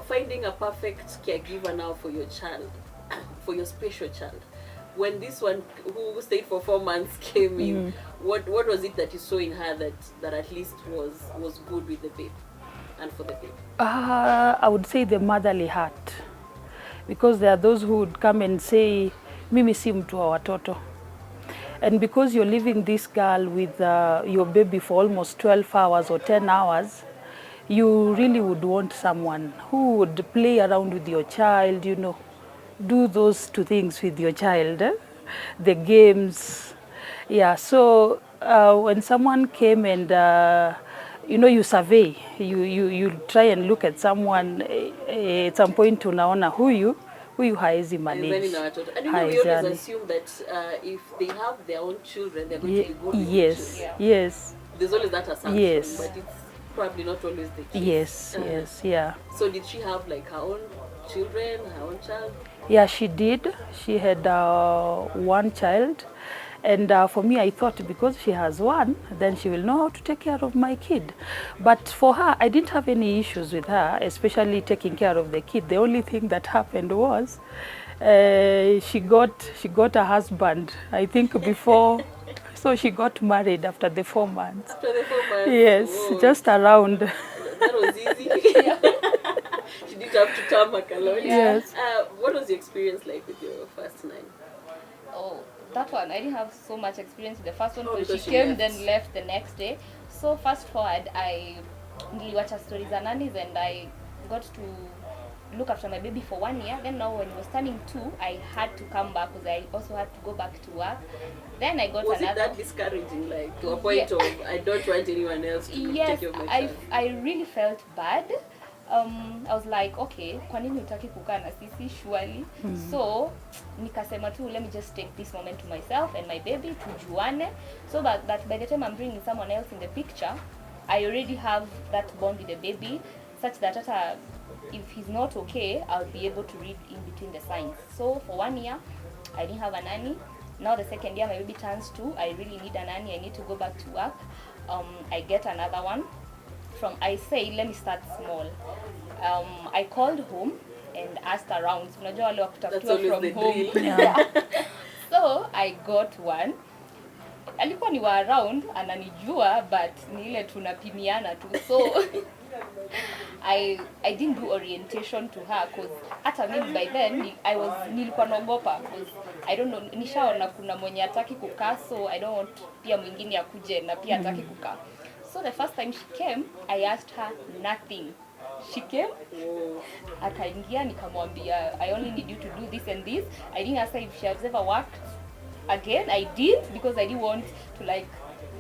Finding a perfect caregiver now for your child, for your special child. When this one who stayed for 4 months came in, what was it that you saw in her that at least was good with the babe and for the babe? I would say the motherly heart, because there are those who would come and say, mimi si mtu wa watoto. And because you're leaving this girl with your baby for almost 12 hours or 10 hours, you really would want someone who would play around with your child, you know, do those two things with your child, the games. Yeah, so when someone came and, you know, you survey, you try and look at someone, at some point unaona huyu haezi manage. And you know, we always assume that if they have their own children, they're going to be good with yes, children. yes. There's always that assumption, Yes. but it's probably not always the case. Yes, yes, yeah. So did she have like her own children, her own child? Yeah, she did. She had one child. And for me, I thought because she has one, then she will know how to take care of my kid. But for her, I didn't have any issues with her, especially taking care of the kid. The only thing that happened was she got a husband, I think before. So she got married after the 4 months. After the 4 months? Yes, Whoa. just around. That was easy. She didn't have to tarmac alone. Yes. What was your experience like with your first Nanny? Oh, that one, I didn't have so much experience with the first one because she came then left the next day. So fast forward, I niliwacha stories za nannies and I got to look after my baby for 1 year. Then now when he was turning 2, I had to come back because I also had to go back to work. Then I got was another. Was it that discouraging, like to a point of I don't want anyone else to take care of my child? I really felt bad. I was like, okay, kwa nini hutaki kukaa na sisi surely? So nikasema tu, let me just take this moment to myself and my baby tujuane, so that by the time I'm bringing someone else in the picture, I already have that bond with the baby, such that if he's not okay, I'll be able to read in between the signs. So for 1 year, I didn't have a nanny. Now the second year, my baby turns 2. I really need a nanny. I need to go back to work. I get another one. I say, let me start small. I called home and asked around. Unajua wale wa kutafutua from home. Yeah. So I got one. Alikuwa ni wa around, ananijua, but ni ile tunapimiana tu. So I didn't do orientation to her because hata mimi by then nilikuwa naogopa because I don't know, nishaona kuna mwenye hataki kukaa, so I don't want pia mwingine akuje na pia hataki kukaa. So the first time she came, I asked her nothing. She came, akaingia, nikamwambia, I only need you to do this and this. I didn't ask her if she has ever worked again. I did because I didn't want to like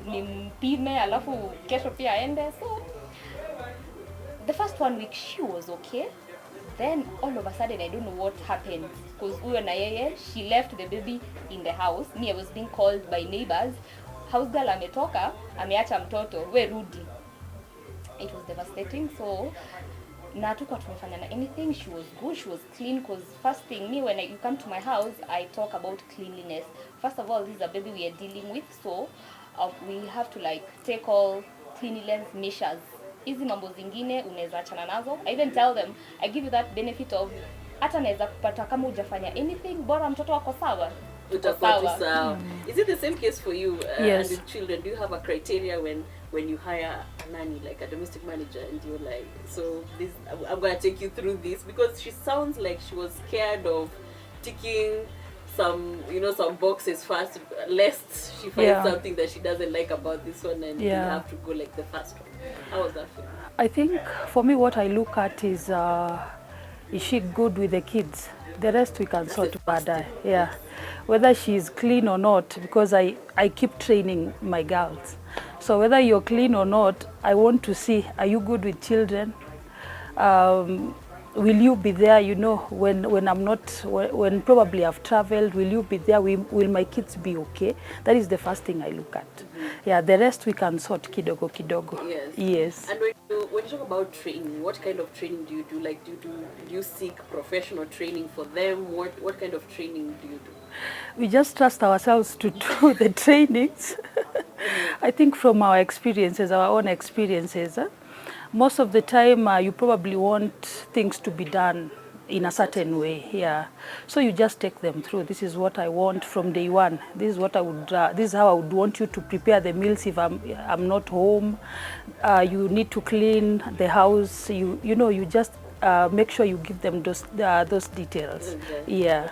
nimpime alafu kesho pia aende. So the first 1 week she was okay. Then all of a sudden I don't know what happened because huyo na yeye, she left the baby in the house. Me, I was being called by neighbors. House girl ametoka, ameacha mtoto, we rudi. It was devastating. So na hatukuwa tumefanya na anything. She was good, she was clean, because first thing, me when you come to my house, I talk about cleanliness. First of all, this is a baby we are dealing with, so we have to like take all cleanliness measures. Hizi mambo zingine unaweza achana nazo. I even tell them, I give you that benefit of hata naweza kupata kama hujafanya anything, bora mtoto wako sawa. Is it the same case for you yes. and with children? Do you have a criteria when you hire a nanny, like a domestic manager, and you're like, so this, I'm going to take you through this? Because she sounds like she was scared of ticking some boxes first, lest she finds something that she doesn't like about this one, and you have to go like the first one. How was that for you? I think for me what I look at is she good with the kids? The rest we can sort baadaye. Yeah, whether she's clean or not, because I keep training my girls. So whether you're clean or not, I want to see, are you good with children? Will you be there, you know, when I'm not, when probably I've traveled, will you be there? Will my kids be okay? That is the first thing I look at. Yeah, the rest we can sort kidogo kidogo. Yes. Yes. And when you talk about training, what kind of training do you do? Like, do you seek professional training for them? What kind of training do you do? We just trust ourselves to do the trainings. I think from our experiences, our own experiences, most of the time you probably want things to be done in a certain way, yeah. So you just take them through. This is what I want from day one. This is what I would. This is how I would want you to prepare the meals if I'm not home. You need to clean the house. You know you just make sure you give them those details. Okay. Yeah.